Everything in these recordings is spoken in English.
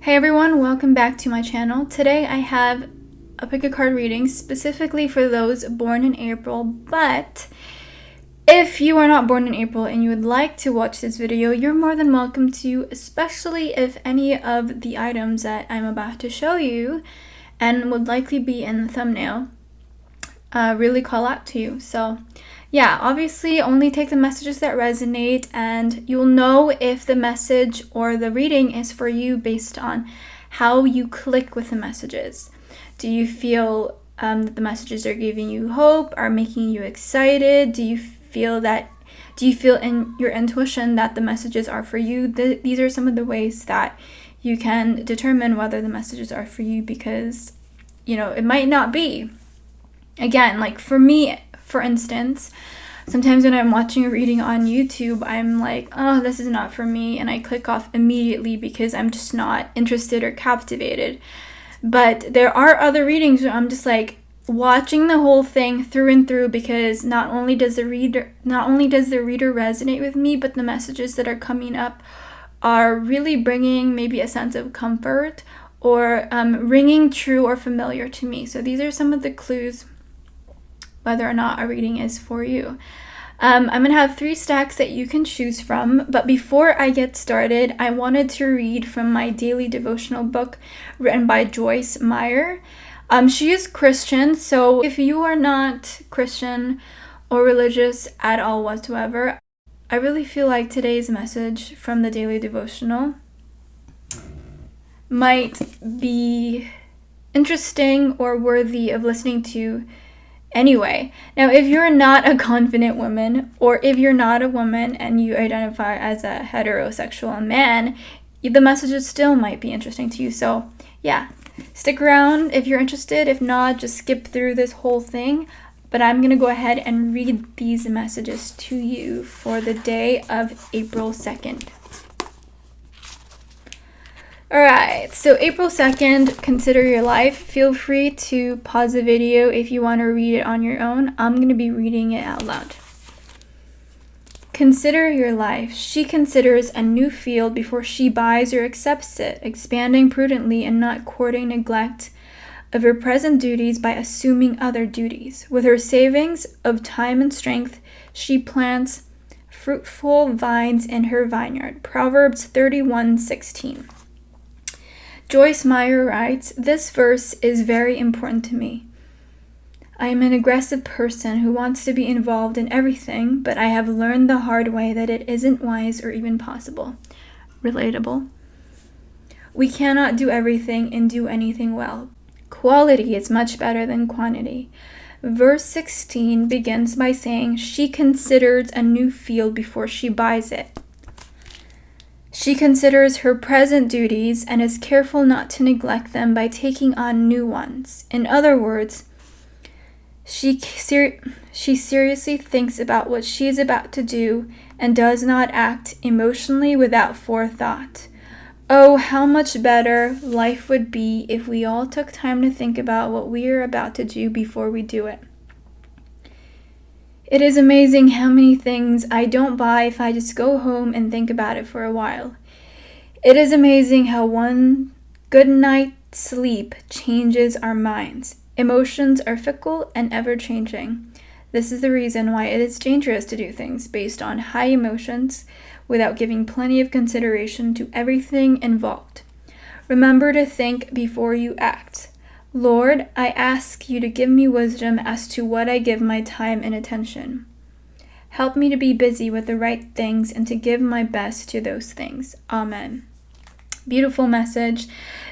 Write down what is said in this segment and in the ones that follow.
Hey everyone, welcome back to my channel. Today I have a pick a card reading specifically for those born in April, but if you are not born in April and you would like to watch this video, you're more than welcome to, especially if any of the items that I'm about to show you and would likely be in the thumbnail really call out to you. So yeah, obviously only take the messages that resonate, and you'll know if the message or the reading is for you based on how you click with the messages. Do you feel that the messages are giving you hope, are making you excited? Do you feel in your intuition that the messages are for you? These are some of the ways that you can determine whether the messages are for you, because it might not be. Again, like for me, for instance, sometimes when I'm watching a reading on YouTube, I'm like, oh, this is not for me, and I click off immediately because I'm just not interested or captivated. But there are other readings where I'm just like watching the whole thing through and through, because not only does the reader resonate with me, but the messages that are coming up are really bringing maybe a sense of comfort or ringing true or familiar to me. So these are some of the clues whether or not a reading is for you. I'm going to have 3 stacks that you can choose from, but before I get started, I wanted to read from my daily devotional book written by Joyce Meyer. She is Christian, so if you are not Christian or religious at all whatsoever, I really feel like today's message from the daily devotional might be interesting or worthy of listening to anyway. Now, if you're not a confident woman, or if you're not a woman and you identify as a heterosexual man, the messages still might be interesting to you. So yeah, stick around if you're interested. If not, just skip through this whole thing. But I'm going to go ahead and read these messages to you for the day of April 2nd. Alright, so April 2nd, consider your life. Feel free to pause the video if you want to read it on your own. I'm going to be reading it out loud. Consider your life. She considers a new field before she buys or accepts it, expanding prudently and not courting neglect of her present duties by assuming other duties. With her savings of time and strength, she plants fruitful vines in her vineyard. Proverbs 31:16. Joyce Meyer writes, "This verse is very important to me. I am an aggressive person who wants to be involved in everything, but I have learned the hard way that it isn't wise or even possible." Relatable. We cannot do everything and do anything well. Quality is much better than quantity. Verse 16 begins by saying, she considers a new field before she buys it. She considers her present duties and is careful not to neglect them by taking on new ones. In other words, she seriously thinks about what she is about to do and does not act emotionally without forethought. Oh, how much better life would be if we all took time to think about what we are about to do before we do it. It is amazing how many things I don't buy if I just go home and think about it for a while. It is amazing how one good night's sleep changes our minds. Emotions are fickle and ever-changing. This is the reason why it is dangerous to do things based on high emotions without giving plenty of consideration to everything involved. Remember to think before you act. Lord, I ask you to give me wisdom as to what I give my time and attention. Help me to be busy with the right things and to give my best to those things. Amen. Beautiful message.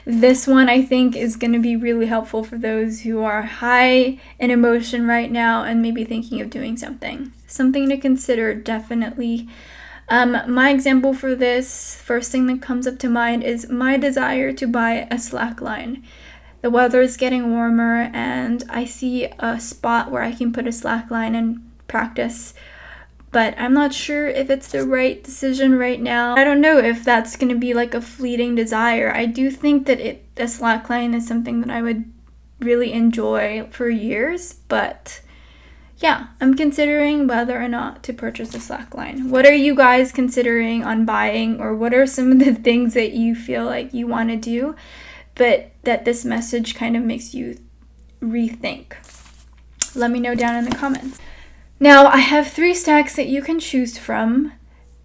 This one I think is going to be really helpful for those who are high in emotion right now and maybe thinking of doing something. Something to consider, definitely. My example for this, first thing that comes up to mind is my desire to buy a slackline. The weather is getting warmer and I see a spot where I can put a slackline and practice, but I'm not sure if it's the right decision right now. I don't know if that's going to be like a fleeting desire. I do think that a slackline is something that I would really enjoy for years, but yeah, I'm considering whether or not to purchase a slackline. What are you guys considering on buying, or what are some of the things that you feel like you want to do, but that this message kind of makes you rethink? Let me know down in the comments. Now, I have 3 stacks that you can choose from,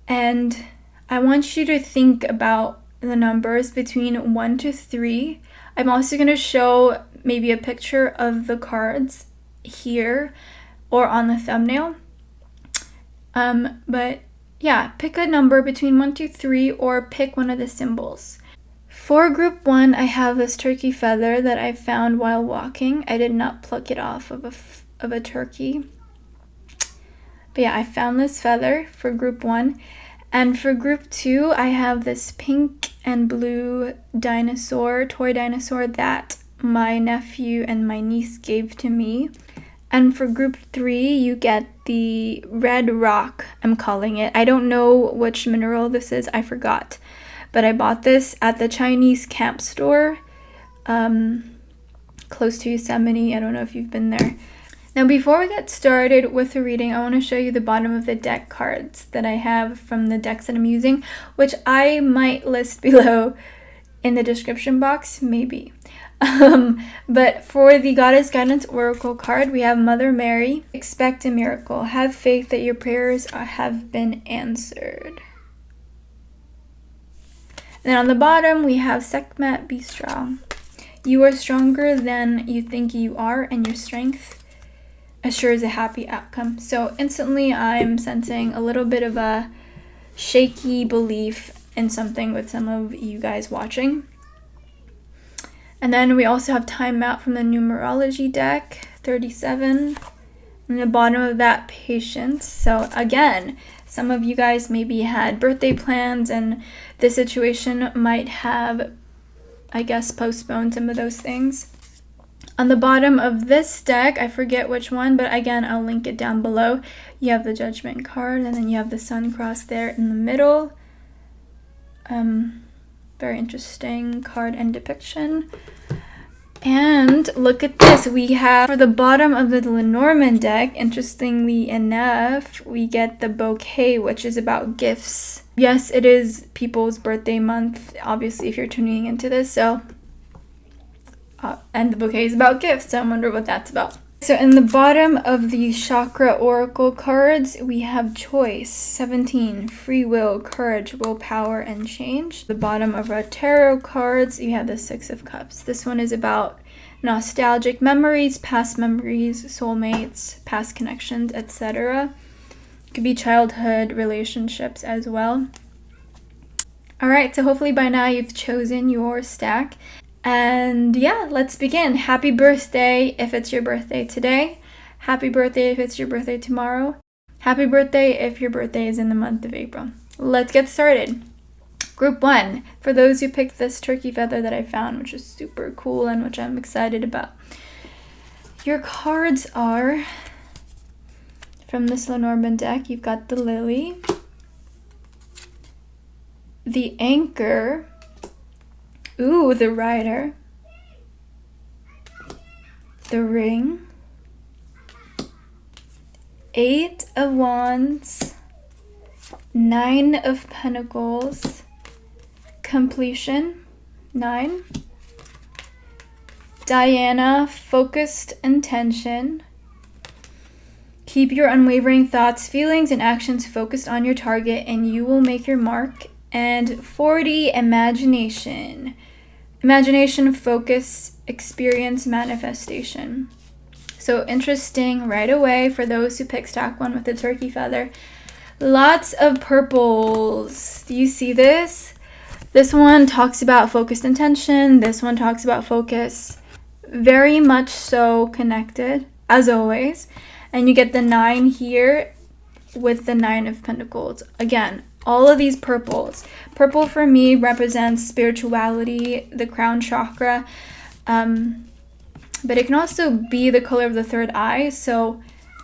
and I want you to think about the numbers between 1 to 3. I'm also going to show maybe a picture of the cards here or on the thumbnail. But yeah, pick a number between 1 to 3, or pick one of the symbols. For group 1, I have this turkey feather that I found while walking. I did not pluck it off of a turkey. But yeah, I found this feather for group 1. And for group 2, I have this pink and blue dinosaur, toy dinosaur that my nephew and my niece gave to me. And for group 3, you get the red rock, I'm calling it. I don't know which mineral this is, I forgot. But I bought this at the Chinese camp store, close to Yosemite. I don't know if you've been there. Now, before we get started with the reading, I want to show you the bottom of the deck cards that I have from the decks that I'm using, which I might list below in the description box, maybe. But for the Goddess Guidance Oracle card, we have Mother Mary. Expect a miracle. Have faith that your prayers have been answered. And then on the bottom, we have Sekhmet, be strong. You are stronger than you think you are, and your strength assures a happy outcome. So instantly I'm sensing a little bit of a shaky belief in something with some of you guys watching. And then we also have Time Out from the numerology deck, 37. And the bottom of that, patience. So again, some of you guys maybe had birthday plans, and this situation might have, I guess, postponed some of those things. On the bottom of this deck, I forget which one, but again, I'll link it down below. You have the Judgment card, and then you have the Sun cross there in the middle. Very interesting card and depiction. And look at this. We have, for the bottom of the Lenormand deck, interestingly enough, we get the bouquet, which is about gifts. Yes, it is people's birthday month, obviously, if you're tuning into this, so... and the bouquet is about gifts, so I wonder what that's about. So in the bottom of the chakra oracle cards, we have choice, 17, free will, courage, willpower, and change. The bottom of our tarot cards, you have the 6 of cups. This one is about nostalgic memories, past memories, soulmates, past connections, etc. It could be childhood relationships as well. All right, so hopefully by now you've chosen your stack. And yeah, let's begin. Happy birthday if it's your birthday today. Happy birthday if it's your birthday tomorrow. Happy birthday if your birthday is in the month of April. Let's get started. Group 1, for those who picked this turkey feather that I found, which is super cool and which I'm excited about. Your cards are, from this Lenormand deck, you've got the Lily, the Anchor, ooh, the Rider, the Ring, 8 of Wands, 9 of Pentacles, Completion, 9, Diana, Focused Intention. Keep your unwavering thoughts, feelings, and actions focused on your target, and you will make your mark. And 40, Imagination. Imagination, focus, experience, manifestation. So interesting right away for those who pick stack 1 with the turkey feather. Lots of purples. Do you see this? This one talks about focused intention. This one talks about focus. Very much so connected, as always. And you get the 9 here with the 9 of Pentacles. Again, all of these purples. Purple for me represents spirituality, the crown chakra. But it can also be the color of the third eye. So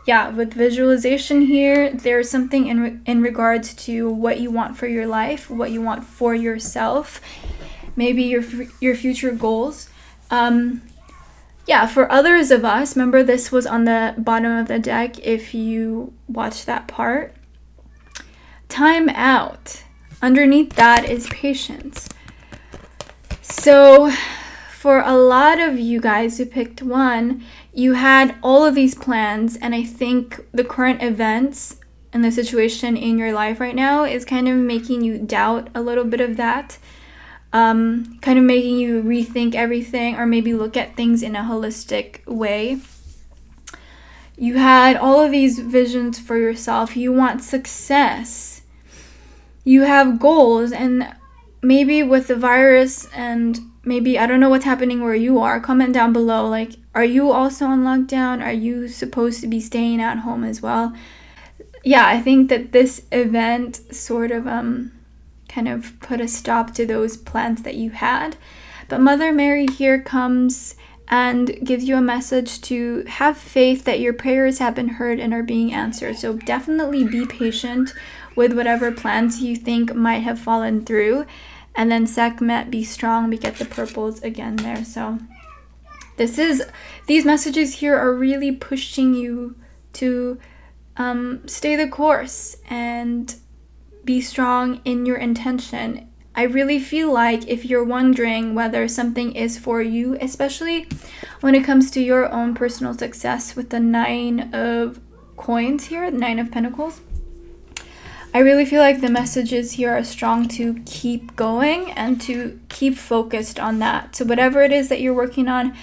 yeah, with visualization here, there's something in regards to what you want for your life, what you want for yourself, maybe your future goals. yeah, for others of us, remember this was on the bottom of the deck if you watched that part. Time out. Underneath that is patience. So for a lot of you guys who picked 1, you had all of these plans, and I think the current events and the situation in your life right now is kind of making you doubt a little bit of that. Kind of making you rethink everything, or maybe look at things in a holistic way. You had all of these visions for yourself. You want success. You have goals, and maybe with the virus, and maybe, I don't know what's happening where you are. Comment down below, like, are you also on lockdown? Are you supposed to be staying at home as well? Yeah, I think that this event sort of kind of put a stop to those plans that you had. But Mother Mary here comes and gives you a message to have faith that your prayers have been heard and are being answered. So definitely be patient with whatever plans you think might have fallen through. And then Sekhmet, be strong. We get the purples again there. So these messages here are really pushing you to stay the course and be strong in your intention. I really feel like if you're wondering whether something is for you, especially when it comes to your own personal success with the 9 of coins here, 9 of pentacles, I really feel like the messages here are strong to keep going and to keep focused on that. So whatever it is that you're working on,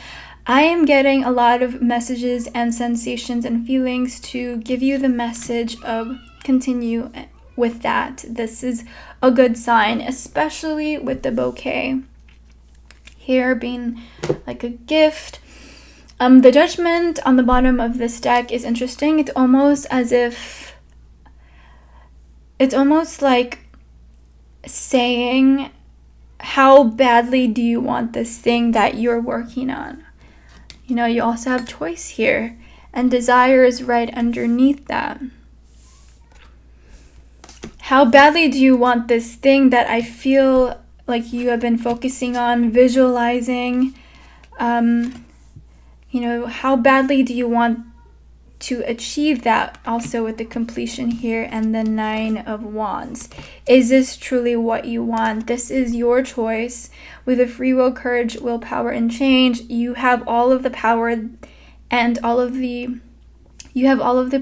I am getting a lot of messages and sensations and feelings to give you the message of continue with that. This is a good sign, especially with the bouquet here being like a gift. The Judgment on the bottom of this deck is interesting. It's almost like saying, how badly do you want this thing that you're working on? You know, you also have choice here, and desire is right underneath that. How badly do you want this thing that I feel like you have been focusing on, visualizing? How badly do you want to achieve that? Also with the completion here and the 9 of Wands. Is this truly what you want? This is your choice. With the free will, courage, willpower, and change, you have all of the power and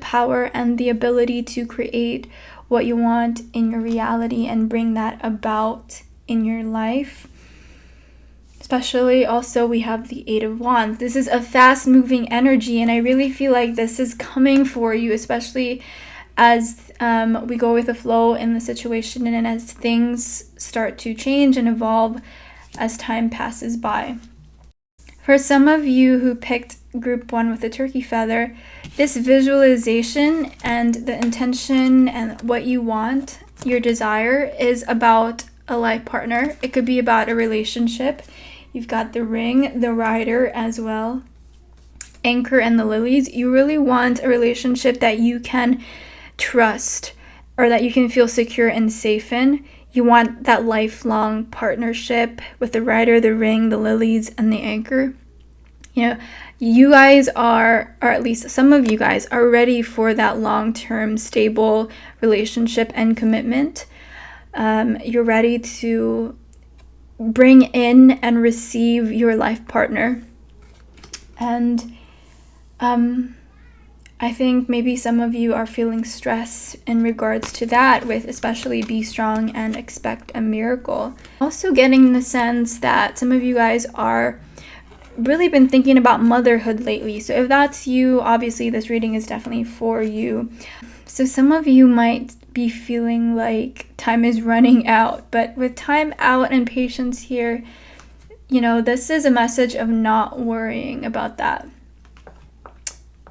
power and the ability to create what you want in your reality and bring that about in your life. Especially also we have the 8 of Wands. This is a fast moving energy, and I really feel like this is coming for you, especially as we go with the flow in the situation and as things start to change and evolve as time passes by. For some of you who picked group 1 with the turkey feather, this visualization and the intention and what you want, your desire, is about a life partner. It could be about a relationship. You've got the ring, the rider as well, anchor, and the lilies. You really want a relationship that you can trust or that you can feel secure and safe in. You want that lifelong partnership with the rider, the ring, the lilies, and the anchor. You know, you guys are, or at least some of you guys, are ready for that long-term stable relationship and commitment. You're ready to bring in and receive your life partner. And I think maybe some of you are feeling stress in regards to that, with especially be strong and expect a miracle. Also getting the sense that some of you guys are really been thinking about motherhood lately. So if that's you, obviously this reading is definitely for you. So some of you might be feeling like time is running out, but with time out and patience here, you know, this is a message of not worrying about that.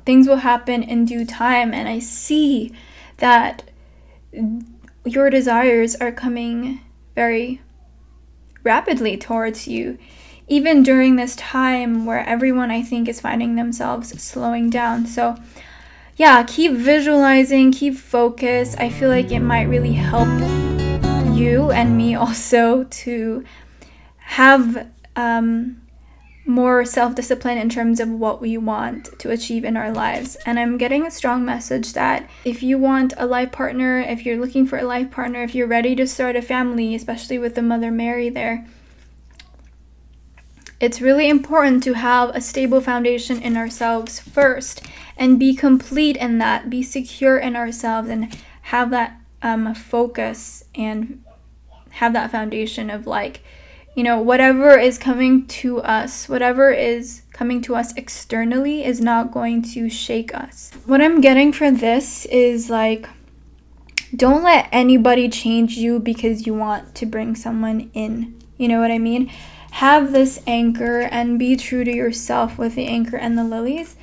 Things will happen in due time, and I see that your desires are coming very rapidly towards you, even during this time where everyone, I think, is finding themselves slowing down. So yeah, keep visualizing, keep focus. I feel like it might really help you and me also to have more self-discipline in terms of what we want to achieve in our lives. And I'm getting a strong message that if you want a life partner, if you're looking for a life partner, if you're ready to start a family, especially with the Mother Mary there, it's really important to have a stable foundation in ourselves first and be complete in that, be secure in ourselves, and have that focus and have that foundation of like, you know, whatever is coming to us externally is not going to shake us. What I'm getting for this is like, don't let anybody change you because you want to bring someone in. You know what I mean? Have this anchor and be true to yourself with the anchor and the lilies.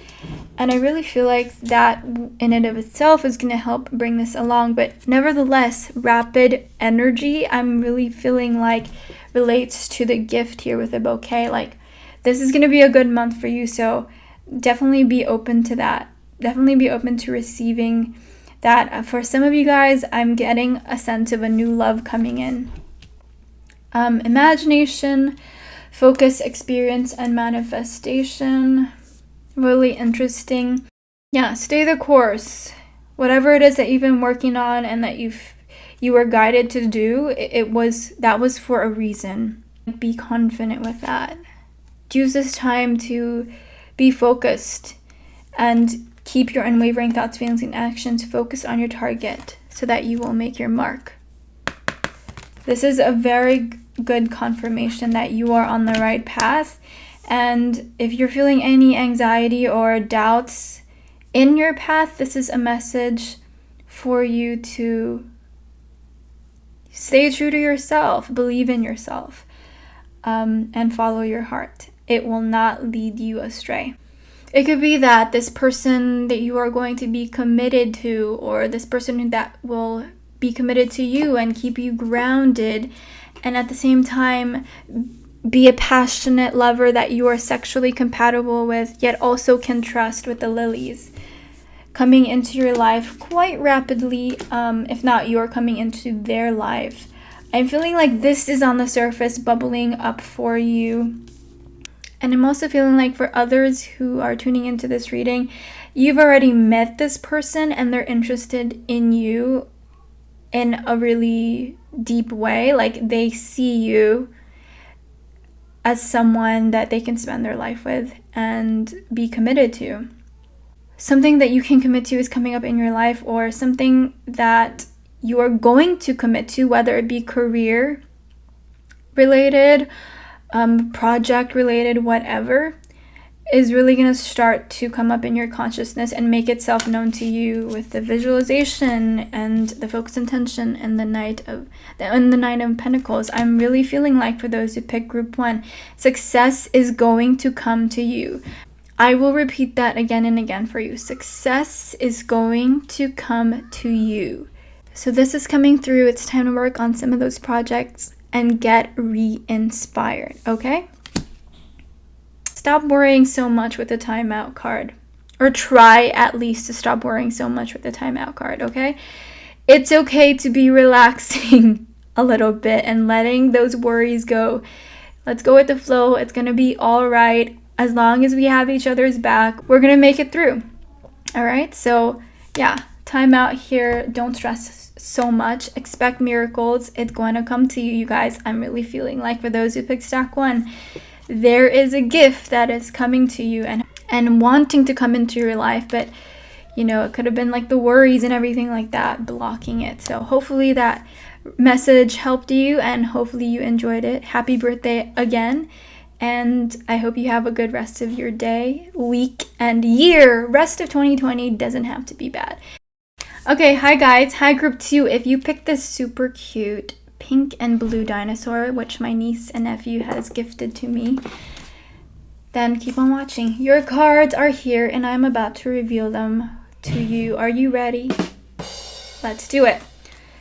And I really feel like that in and of itself is going to help bring this along. But nevertheless, rapid energy, I'm really feeling like relates to the gift here with a bouquet. Like, this is going to be a good month for you. So definitely be open to that. Definitely be open to receiving that. For some of you guys, I'm getting a sense of a new love coming in. Imagination, focus, experience, and manifestation. Really interesting. Yeah, stay the course. Whatever it is that you've been working on and that you were guided to do, that was for a reason. Be confident with that. Use this time to be focused and keep your unwavering thoughts, feelings, and actions focused on your target so that you will make your mark. This is a very good confirmation that you are on the right path. And if you're feeling any anxiety or doubts in your path, this is a message for you to stay true to yourself, believe in yourself, and follow your heart. It will not lead you astray. It could be that this person that you are going to be committed to, or this person that will be committed to you and keep you grounded, and at the same time be a passionate lover that you are sexually compatible with, yet also can trust, with the lilies coming into your life quite rapidly, if not you're coming into their life. I'm feeling like this is on the surface bubbling up for you. And I'm also feeling like for others who are tuning into this reading, you've already met this person and they're interested in you in a really deep way. Like, they see you as someone that they can spend their life with and be committed to. Something that you can commit to is coming up in your life, or something that you are going to commit to, whether it be career related, project related, whatever, is really going to start to come up in your consciousness and make itself known to you with the visualization and the focused intention and the Knight of Pentacles. I'm really feeling like for those who pick group 1, success is going to come to you. I will repeat that again and again for you. Success is going to come to you. So this is coming through. It's time to work on some of those projects and get re-inspired, okay? Stop worrying so much with the timeout card. Or try at least to stop worrying so much with the timeout card, okay? It's okay to be relaxing a little bit and letting those worries go. Let's go with the flow. It's going to be all right. As long as we have each other's back, we're going to make it through. All right? So, yeah, timeout here. Don't stress so much. Expect miracles. It's going to come to you, you guys. I'm really feeling like for those who picked stack 1, there is a gift that is coming to you and wanting to come into your life, but you know, it could have been like the worries and everything like that blocking it. So hopefully that message helped you and hopefully you enjoyed it. Happy birthday again, and I hope you have a good rest of your day, week, and year. Rest of 2020 doesn't have to be bad. Okay, hi guys, hi group 2. If you picked this super cute pink and blue dinosaur, which my niece and nephew has gifted to me, then keep on watching. Your cards are here and I'm about to reveal them to you. Are you ready? Let's do it.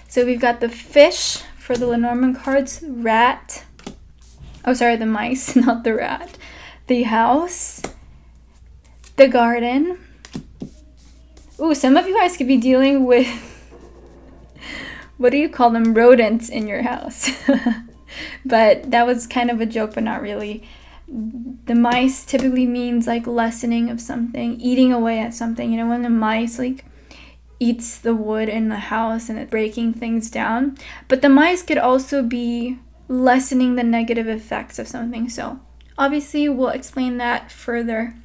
So we've got the fish for the Lenormand cards, rat, oh sorry, the mice, not the rat, the house, the garden. Ooh, some of you guys could be dealing with what do you call them, rodents in your house. But that was kind of a joke, but not really. The mice typically means like lessening of something, eating away at something. You know, when the mice like eats the wood in the house and it's breaking things down. But the mice could also be lessening the negative effects of something. So obviously we'll explain that further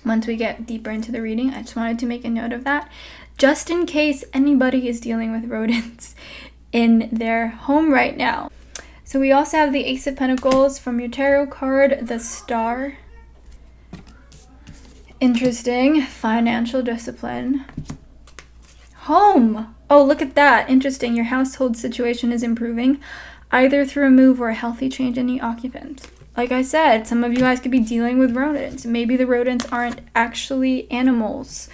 once we get deeper into the reading. I just wanted to make a note of that, just in case anybody is dealing with rodents in their home right now. So we also have the Ace of Pentacles from your tarot card, the Star. Interesting. Financial discipline. Home. Oh, look at that. Interesting. Your household situation is improving, either through a move or a healthy change in the occupant. Like I said, some of you guys could be dealing with rodents. Maybe the rodents aren't actually animals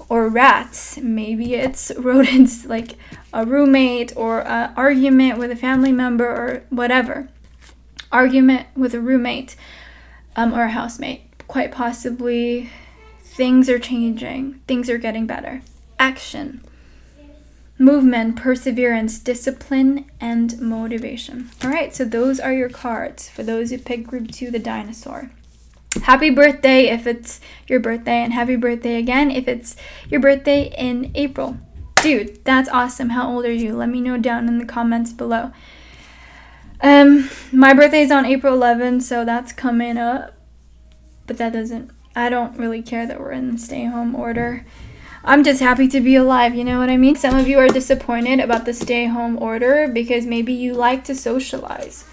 or rats. Maybe it's rodents like a roommate or an argument with a family member or whatever. Argument with a roommate or a housemate. Quite possibly things are changing. Things are getting better. Action. Movement, perseverance, discipline, and motivation. All right, so those are your cards for those who pick group 2, the Dinosaur. Happy birthday if it's your birthday, and happy birthday again if it's your birthday in April. Dude, that's awesome. How old are you? Let me know down in the comments below. My birthday is on April 11th, so that's coming up. But I don't really care that we're in the stay-home order. I'm just happy to be alive, you know what I mean? Some of you are disappointed about the stay-home order because maybe you like to socialize.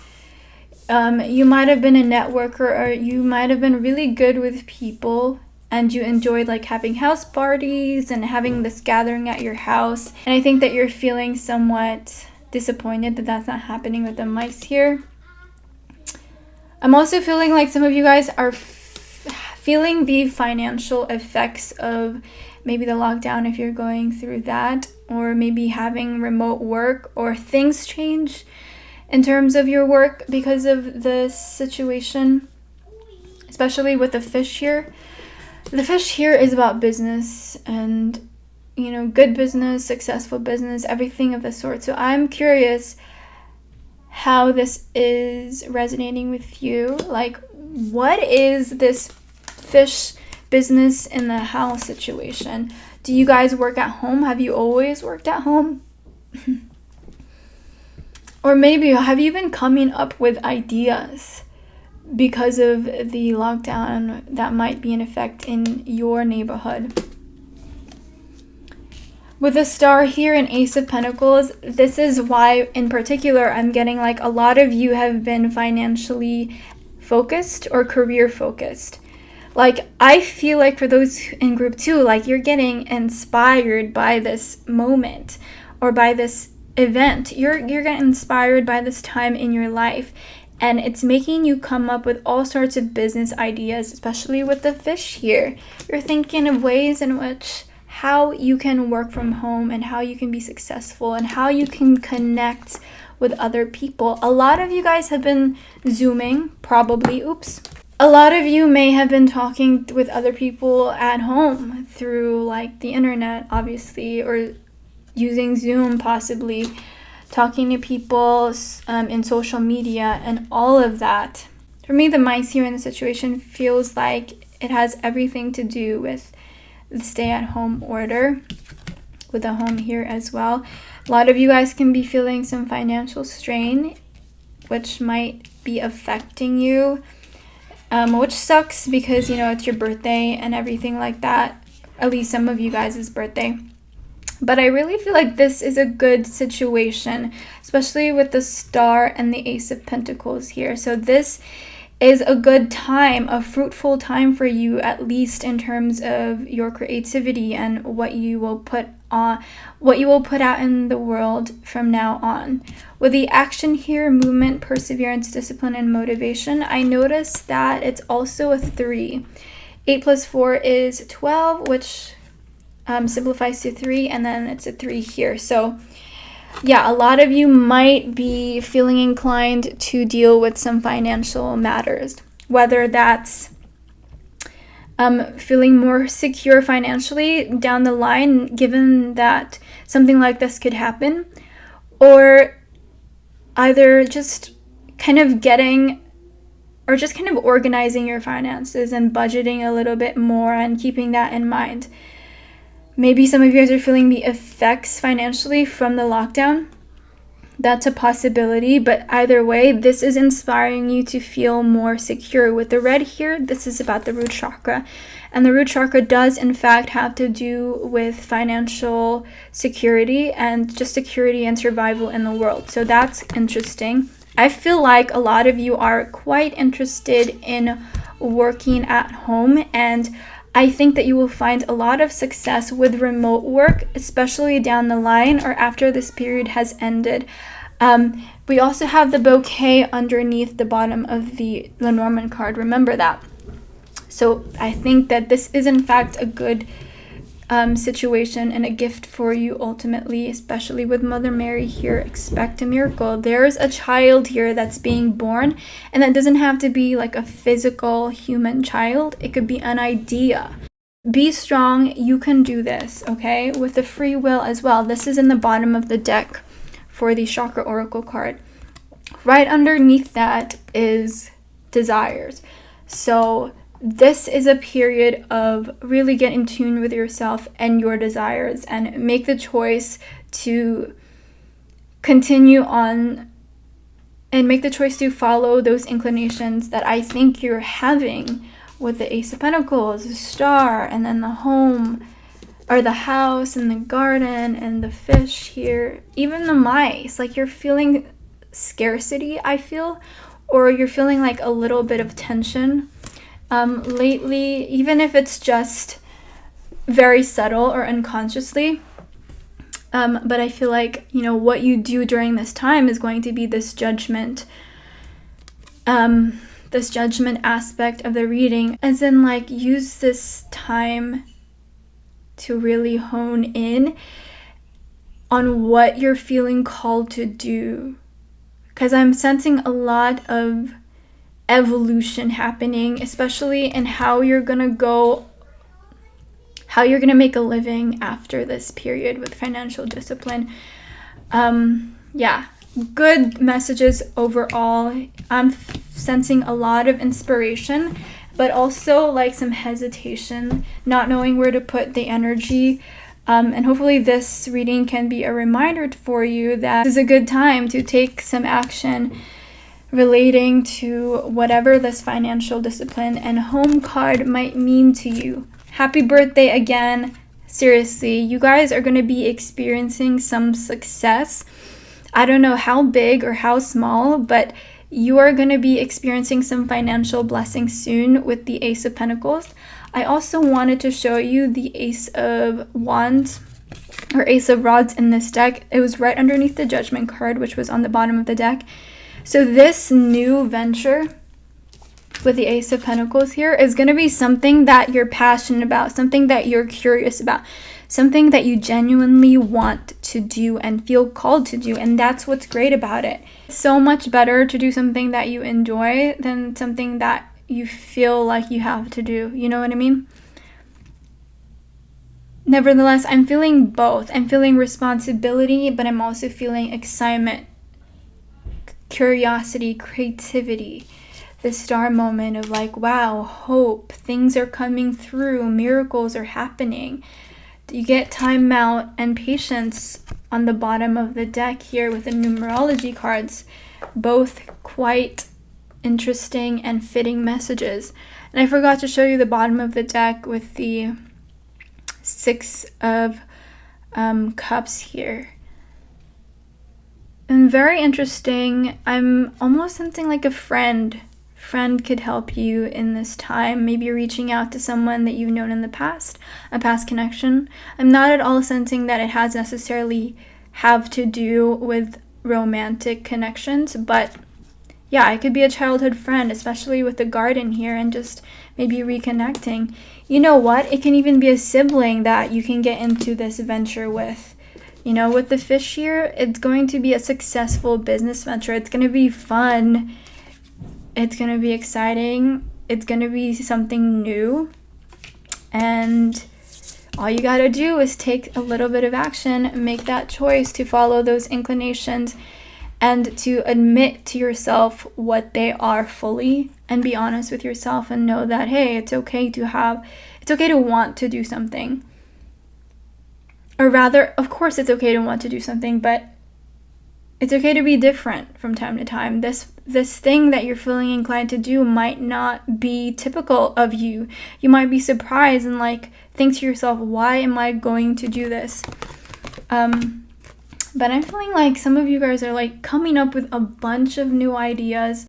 You might have been a networker, or you might have been really good with people and you enjoyed like having house parties and having this gathering at your house. And I think that you're feeling somewhat disappointed that that's not happening with the mice here. I'm also feeling like some of you guys are feeling the financial effects of maybe the lockdown if you're going through that, or maybe having remote work, or things change in terms of your work because of the situation, especially with the fish here. The fish here is about business and, you know, good business, successful business, everything of the sort. So I'm curious how this is resonating with you. Like, what is this fish business in the house situation? Do you guys work at home? Have you always worked at home? Or maybe have you been coming up with ideas because of the lockdown that might be in effect in your neighborhood? With the Star here and Ace of Pentacles, this is why in particular I'm getting like a lot of you have been financially focused or career focused. Like, I feel like for those in group 2, like you're getting inspired by this moment or by this event. You're getting inspired by this time in your life, and it's making you come up with all sorts of business ideas, especially with the fish here. You're thinking of ways in which how you can work from home and how you can be successful and how you can connect with other people. A lot of you guys have been Zooming, probably. A lot of you may have been talking with other people at home through like the internet, obviously, or using Zoom, possibly talking to people in social media and all of that. For me, the mice here in the situation feels like it has everything to do with the stay-at-home order, with the home here as well. A lot of you guys can be feeling some financial strain, which might be affecting you. Which sucks because, you know, it's your birthday and everything like that. At least some of you guys' birthday. But I really feel like this is a good situation, especially with the Star and the Ace of Pentacles here. So this is a good time, a fruitful time for you, at least in terms of your creativity and what you will put out in the world from now on. With the action here, movement, perseverance, discipline, and motivation, I noticed that it's also a 3. 8 plus 4 is 12, which simplifies to 3, and then it's a 3 here. So yeah, a lot of you might be feeling inclined to deal with some financial matters, whether that's feeling more secure financially down the line, given that something like this could happen, or either just kind of getting or just kind of organizing your finances and budgeting a little bit more and keeping that in mind. Maybe some of you guys are feeling the effects financially from the lockdown. That's a possibility, but either way, this is inspiring you to feel more secure. With the red here, this is about the root chakra. And the root chakra does, in fact, have to do with financial security and just security and survival in the world. So that's interesting. I feel like a lot of you are quite interested in working at home, and I think that you will find a lot of success with remote work, especially down the line or after this period has ended. We also have the bouquet underneath the bottom of the Lenormand card. Remember that. So I think that this is in fact a good situation and a gift for you ultimately, especially with Mother Mary here. Expect a miracle. There's a child here that's being born, and that doesn't have to be like a physical human child. It could be an idea. Be strong. You can do this, okay? With the free will as well. This is in the bottom of the deck for the Chakra Oracle card. Right underneath that is desires. So this is a period of really get in tune with yourself and your desires and make the choice to continue on and make the choice to follow those inclinations that I think you're having with the Ace of Pentacles, the Star, and then the home or the house and the garden and the fish here, even the mice. Like you're feeling scarcity, I feel, or you're feeling like a little bit of tension lately, even if it's just very subtle or unconsciously. But I feel like, you know, what you do during this time is going to be this judgment aspect of the reading, as in like use this time to really hone in on what you're feeling called to do, because I'm sensing a lot of evolution happening, especially in how you're gonna make a living after this period with financial discipline. Yeah, good messages overall. I'm sensing a lot of inspiration, but also like some hesitation, not knowing where to put the energy. And hopefully this reading can be a reminder for you that this is a good time to take some action relating to whatever this financial discipline and home card might mean to you. Happy birthday again. Seriously, you guys are going to be experiencing some success. I don't know how big or how small, but you are going to be experiencing some financial blessings soon with the Ace of Pentacles. I also wanted to show you the Ace of Wands or Ace of Rods in this deck. It was right underneath the Judgment card, which was on the bottom of the deck. So this new venture with the Ace of Pentacles here is going to be something that you're passionate about, something that you're curious about, something that you genuinely want to do and feel called to do. And that's what's great about it. It's so much better to do something that you enjoy than something that you feel like you have to do. You know what I mean? Nevertheless, I'm feeling both. I'm feeling responsibility, but I'm also feeling excitement, curiosity, creativity, the star moment of like, wow, hope, things are coming through, miracles are happening. You get time out and patience on the bottom of the deck here with the numerology cards, both quite interesting and fitting messages. And I forgot to show you the bottom of the deck with the Six of Cups here. And very interesting. I'm almost sensing like a friend could help you in this time, maybe reaching out to someone that you've known in the past, a past connection. I'm not at all sensing that it has necessarily have to do with romantic connections, but yeah, it could be a childhood friend, especially with the garden here and just maybe reconnecting. You know what? It can even be a sibling that you can get into this venture with. You know, with the fish here, it's going to be a successful business venture. It's going to be fun. It's going to be exciting. It's going to be something new. And all you got to do is take a little bit of action, make that choice to follow those inclinations, and to admit to yourself what they are fully, and be honest with yourself and know that, hey, it's okay to want to do something. Or rather, of course it's okay to want to do something, but it's okay to be different from time to time. This thing that you're feeling inclined to do might not be typical of you. You might be surprised and like think to yourself, why am I going to do this? But I'm feeling like some of you guys are like coming up with a bunch of new ideas.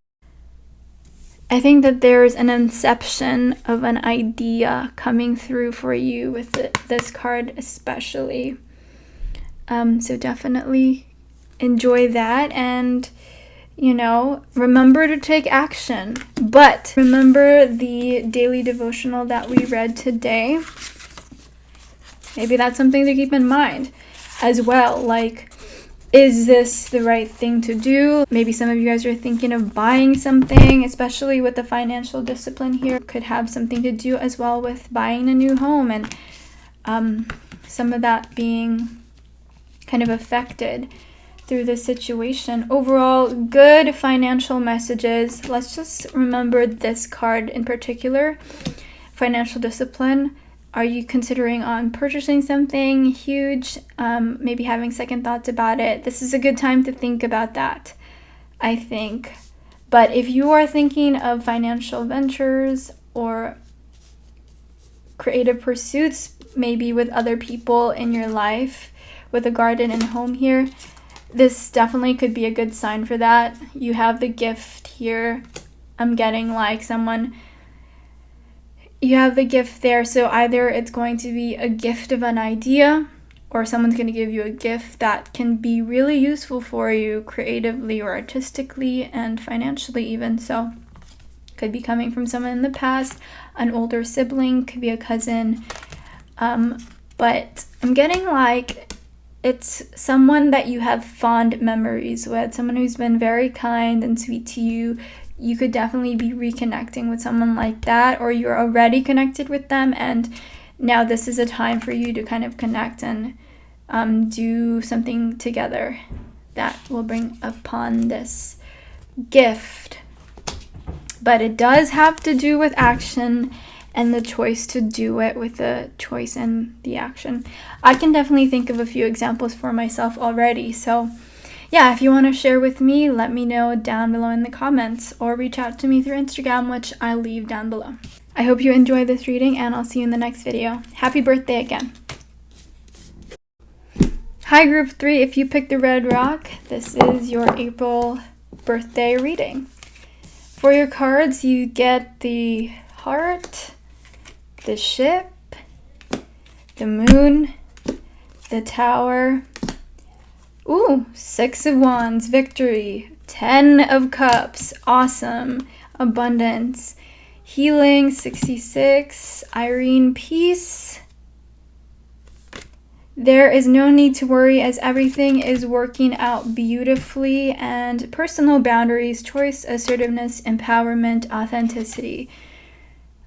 I think that there's an inception of an idea coming through for you with this card especially. So definitely enjoy that, and remember to take action. But remember the daily devotional that we read today. Maybe that's something to keep in mind as well. Like, is this the right thing to do? Maybe some of you guys are thinking of buying something, especially with the financial discipline here. Could have something to do as well with buying a new home, and some of that being kind of affected through this situation. Overall, good financial messages. Let's just remember this card in particular, financial discipline. Are you considering on purchasing something huge? Maybe having second thoughts about it. This is a good time to think about that, I think. But if you are thinking of financial ventures or creative pursuits, maybe with other people in your life, with a garden and home here, this definitely could be a good sign for that. You have the gift here. I'm getting like you have the gift there, so either it's going to be a gift of an idea, or someone's going to give you a gift that can be really useful for you creatively or artistically and financially even. So could be coming from someone in the past, an older sibling, could be a cousin, but I'm getting like it's someone that you have fond memories with, someone who's been very kind and sweet to you. You could definitely be reconnecting with someone like that, or you're already connected with them, and now this is a time for you to kind of connect and do something together that will bring upon this gift. But it does have to do with action and the choice to do it, with the choice and the action. I can definitely think of a few examples for myself already, so yeah, if you want to share with me, let me know down below in the comments, or reach out to me through Instagram, which I'll leave down below. I hope you enjoyed this reading, and I'll see you in the next video. Happy birthday again. Hi group 3, if you picked the red rock, this is your April birthday reading. For your cards, you get the heart, the ship, the moon, the tower. Ooh, 6 of Wands, victory, 10 of Cups, awesome, abundance, healing, 66, Irene, peace. There is no need to worry as everything is working out beautifully, and personal boundaries, choice, assertiveness, empowerment, authenticity.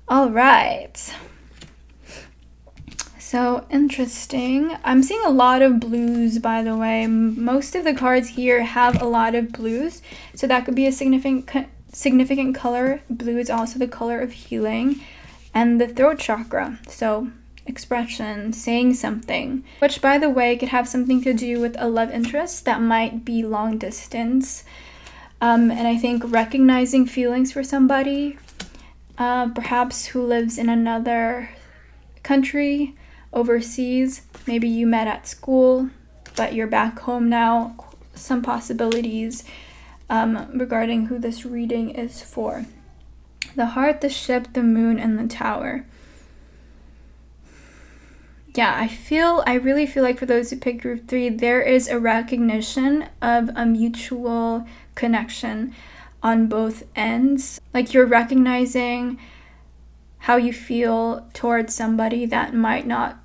All right. So interesting. I'm seeing a lot of blues, by the way. Most of the cards here have a lot of blues, so that could be a significant color. Blue is also the color of healing and the throat chakra. So expression, saying something, which by the way could have something to do with a love interest that might be long distance. And I think recognizing feelings for somebody, perhaps who lives in another country, overseas. Maybe you met at school, but you're back home now. Some possibilities regarding who this reading is for. The heart, the ship, the moon, and the tower. Yeah, I really feel like for those who pick group 3, there is a recognition of a mutual connection on both ends. Like you're recognizing how you feel towards somebody that might not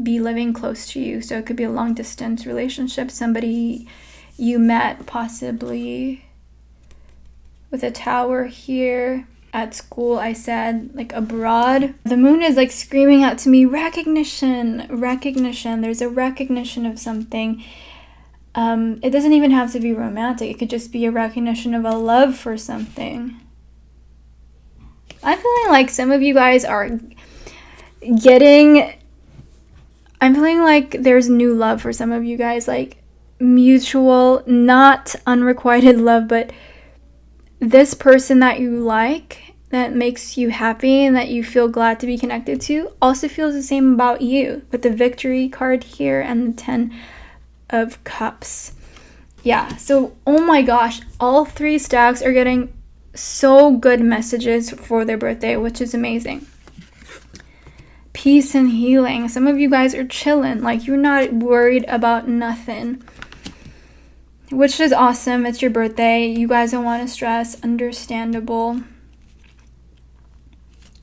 be living close to you. So it could be a long distance relationship, somebody you met possibly with a tower here. At school, I said, like abroad. The moon is like screaming out to me, recognition, recognition. There's a recognition of something. It doesn't even have to be romantic. It could just be a recognition of a love for something. I'm feeling like some of you guys are I'm feeling like there's new love for some of you guys, like mutual, not unrequited love, but this person that you like, that makes you happy and that you feel glad to be connected to, also feels the same about you, with the Victory card here and the 10 of Cups. Yeah, so oh my gosh, all 3 stacks are getting so good messages for their birthday, which is amazing. Peace and healing. Some of you guys are chilling, like you're not worried about nothing, which is awesome. It's your birthday. You guys don't want to stress. Understandable.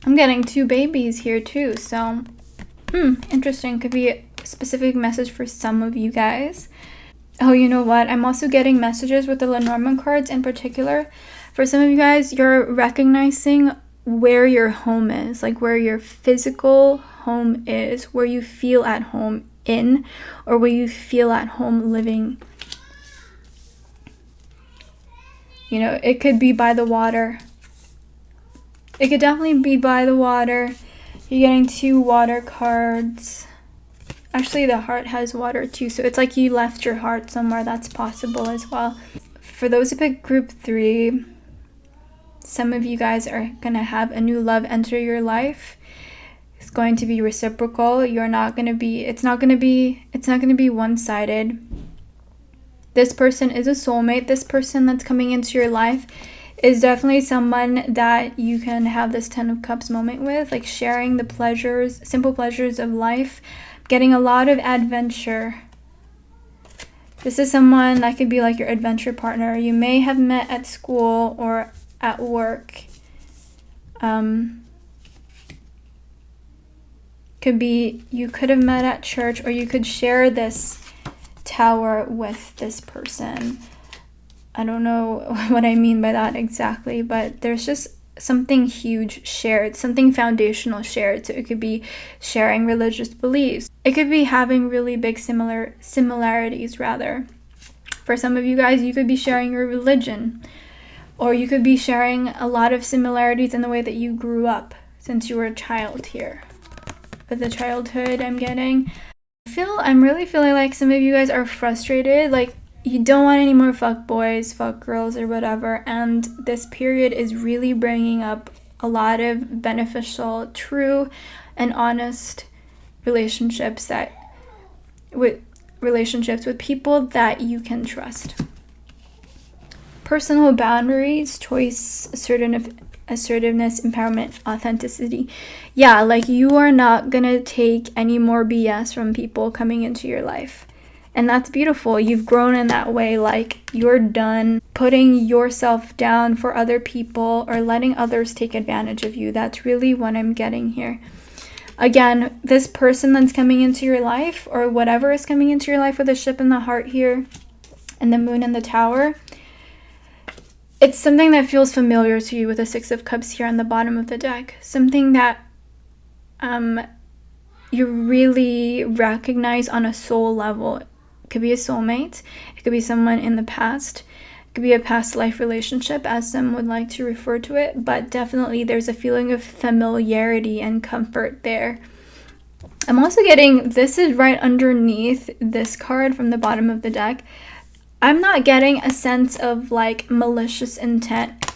I'm getting 2 babies here too, so interesting. Could be a specific message for some of you guys. Oh, you know what? I'm also getting messages with the Lenormand cards in particular. For some of you guys, you're recognizing where your home is, like where your physical home is, where you feel at home in, or where you feel at home living. You know, it could be by the water. It could definitely be by the water. You're getting 2 water cards. Actually, the heart has water too, so it's like you left your heart somewhere. That's possible as well. For those who pick group 3, some of you guys are going to have a new love enter your life. It's going to be reciprocal. It's not going to be one-sided. This person is a soulmate. This person that's coming into your life is definitely someone that you can have this 10 of Cups moment with, like sharing the pleasures, simple pleasures of life, getting a lot of adventure. This is someone that could be like your adventure partner. You may have met at school or at work. You could have met at church, or you could share this tower with this person. I don't know what I mean by that exactly, but there's just something huge shared, something foundational shared. So it could be sharing religious beliefs. It could be having really big similarities rather. For some of you guys, you could be sharing your religion, or you could be sharing a lot of similarities in the way that you grew up since you were a child here. With the childhood I'm getting, I'm really feeling like some of you guys are frustrated, like you don't want any more fuck boys, fuck girls, or whatever, and this period is really bringing up a lot of beneficial, true, and honest relationships with people that you can trust. Personal boundaries, choice, assertiveness, empowerment, authenticity. Yeah, like you are not gonna take any more BS from people coming into your life. And that's beautiful. You've grown in that way. Like you're done putting yourself down for other people or letting others take advantage of you. That's really what I'm getting here. Again, this person that's coming into your life, or whatever is coming into your life with the ship and the heart here and the moon and the tower, it's something that feels familiar to you with the 6 of Cups here on the bottom of the deck. Something that you really recognize on a soul level. It could be a soulmate. It could be someone in the past. It could be a past life relationship, as some would like to refer to it. But definitely there's a feeling of familiarity and comfort there. I'm also getting, this is right underneath this card from the bottom of the deck. I'm not getting a sense of like malicious intent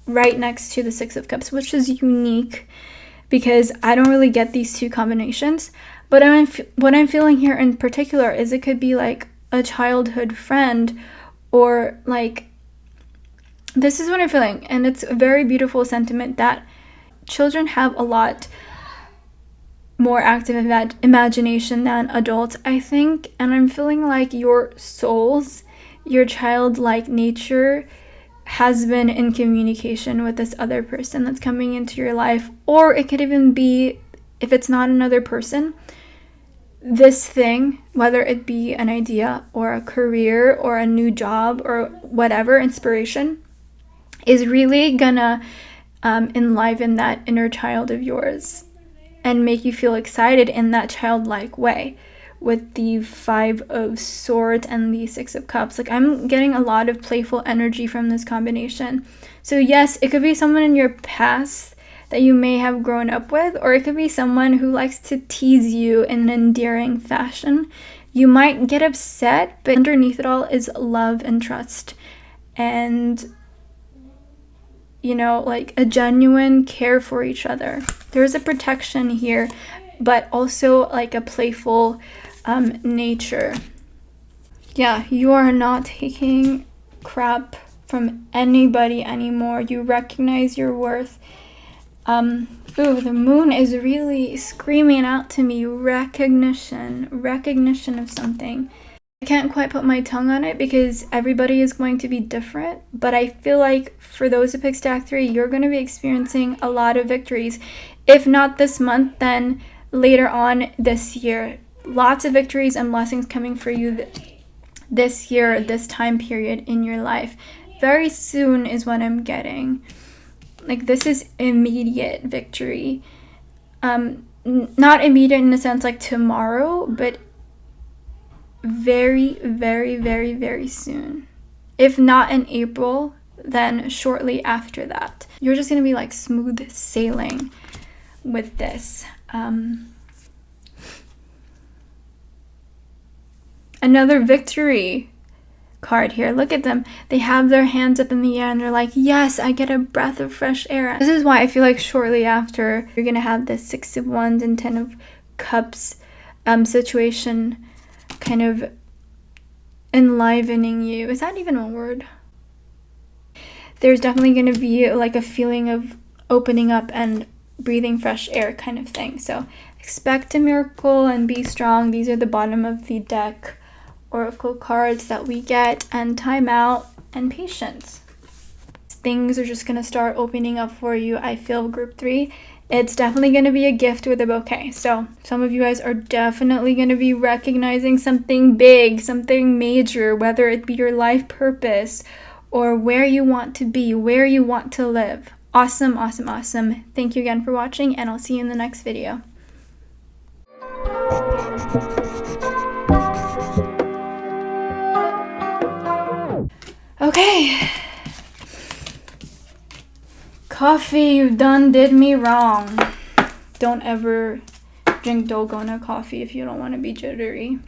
right next to the 6 of Cups, which is unique because I don't really get these 2 combinations. But what I'm feeling here in particular is it could be like a childhood friend, or like, this is what I'm feeling. And it's a very beautiful sentiment that children have a lot more active imagination than adults, I think. And I'm feeling like your souls, your childlike nature has been in communication with this other person that's coming into your life. Or it could even be, if it's not another person, this thing, whether it be an idea or a career or a new job or whatever, inspiration, is really gonna enliven that inner child of yours and make you feel excited in that childlike way, with the 5 of Swords and the 6 of Cups. Like, I'm getting a lot of playful energy from this combination. So yes, it could be someone in your past that you may have grown up with, or it could be someone who likes to tease you in an endearing fashion. You might get upset, but underneath it all is love and trust. And, you know, like a genuine care for each other. There's a protection here, but also like a playful nature. Yeah, you are not taking crap from anybody anymore. You recognize your worth. Ooh, the moon is really screaming out to me. Recognition of something. I can't quite put my tongue on it because everybody is going to be different, but I feel like for those who pick stack 3, you're going to be experiencing a lot of victories. If not this month, then later on this year. Lots of victories and blessings coming for you this year, this time period in your life. Very soon is what I'm getting. Like, this is immediate victory. Not immediate in the sense like tomorrow, but very, very, very, very soon. If not in April, then shortly after that. You're just going to be like smooth sailing with this. Another victory card here. Look at them. They have their hands up in the air and they're like, yes, I get a breath of fresh air. This is why I feel like shortly after you're gonna have the 6 of Wands and 10 of Cups situation kind of enlivening you. Is that even a word? There's definitely gonna be like a feeling of opening up and breathing fresh air kind of thing. So expect a miracle and be strong. These are the bottom of the deck oracle cards that we get, and time out and patience. Things are just going to start opening up for you. I feel group 3. It's definitely going to be a gift with a bouquet. So some of you guys are definitely going to be recognizing something big, something major, whether it be your life purpose or where you want to be, where you want to live. Awesome, awesome, awesome. Thank you again for watching, and I'll see you in the next video. Okay. Coffee, you done did me wrong. Don't ever drink Dalgona coffee if you don't want to be jittery.